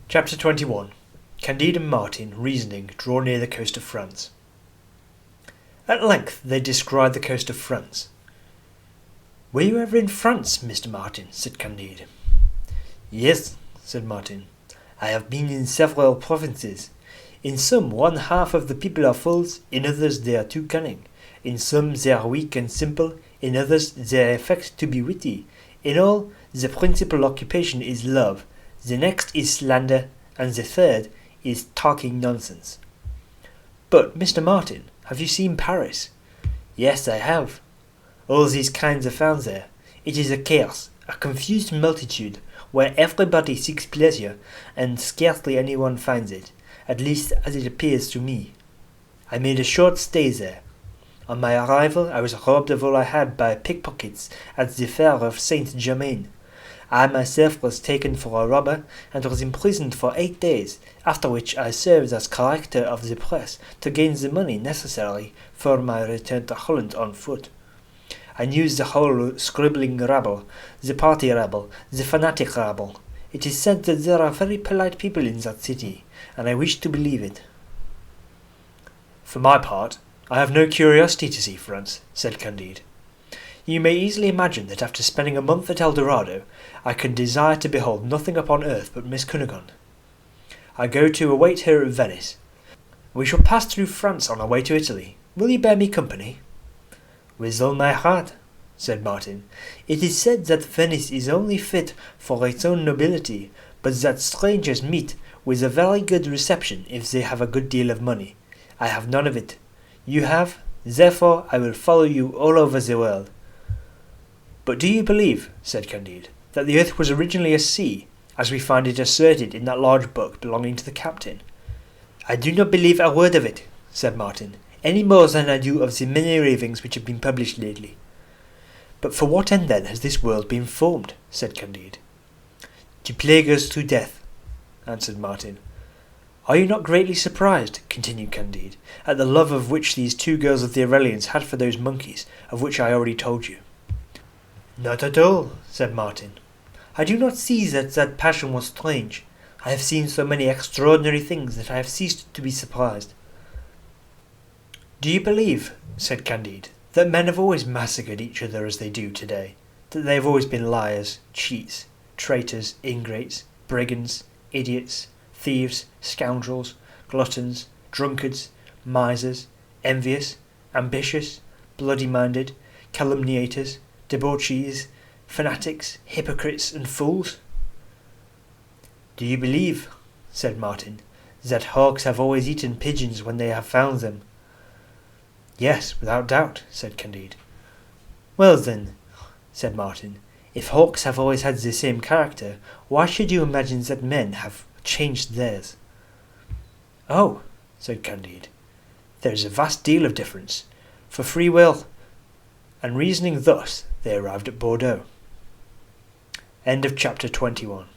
Chapter 21. Candide and Martin, reasoning, draw near the coast of France. At length they descried the coast of France. "Were you ever in France, Mr. Martin?" said Candide. "Yes," said Martin. "I have been in several provinces. In some one half of the people are fools, in others they are too cunning. In some they are weak and simple, in others they affect to be witty. In all, the principal occupation is love, the next is slander, and the third is talking nonsense." "But, Mr. Martin, have you seen Paris?" "Yes, I have. All these kinds are found there. It is a chaos, a confused multitude, where everybody seeks pleasure, and scarcely anyone finds it, at least as it appears to me. I made a short stay there. On my arrival I was robbed of all I had by pickpockets at the fair of Saint Germain. I myself was taken for a robber, and was imprisoned for 8 days, after which I served as corrector of the press to gain the money necessary for my return to Holland on foot. I knew the whole scribbling rabble, the party rabble, the fanatic rabble. It is said that there are very polite people in that city, and I wish to believe it." "For my part, I have no curiosity to see France," said Candide. "You may easily imagine that after spending a month at El Dorado, I can desire to behold nothing upon earth but Miss Cunegonde. I go to await her at Venice. We shall pass through France on our way to Italy. Will you bear me company?" "With all my heart," said Martin. "It is said that Venice is only fit for its own nobility, but that strangers meet with a very good reception if they have a good deal of money. I have none of it. You have, therefore I will follow you all over the world." "But do you believe," said Candide, "that the earth was originally a sea, as we find it asserted in that large book belonging to the captain?" "I do not believe a word of it," said Martin, "any more than I do of the many ravings which have been published lately." "But for what end then has this world been formed?" said Candide. "To plague us to death," answered Martin. "Are you not greatly surprised," continued Candide, "at the love of which these 2 girls of the Aurelians had for those monkeys, of which I already told you?" "Not at all," said Martin. "I do not see that passion was strange. I have seen so many extraordinary things that I have ceased to be surprised." "Do you believe," said Candide, "that men have always massacred each other as they do today, that they have always been liars, cheats, traitors, ingrates, brigands, idiots, thieves, scoundrels, gluttons, drunkards, misers, envious, ambitious, bloody-minded, calumniators, debauchees, fanatics, hypocrites, and fools?" "Do you believe," said Martin, "that hawks have always eaten pigeons when they have found them?" "Yes, without doubt," said Candide. "Well then," said Martin, "if hawks have always had the same character, why should you imagine that men have changed theirs?" "Oh," said Candide, "there is a vast deal of difference, for free will," and reasoning thus they arrived at Bordeaux. End of chapter 21.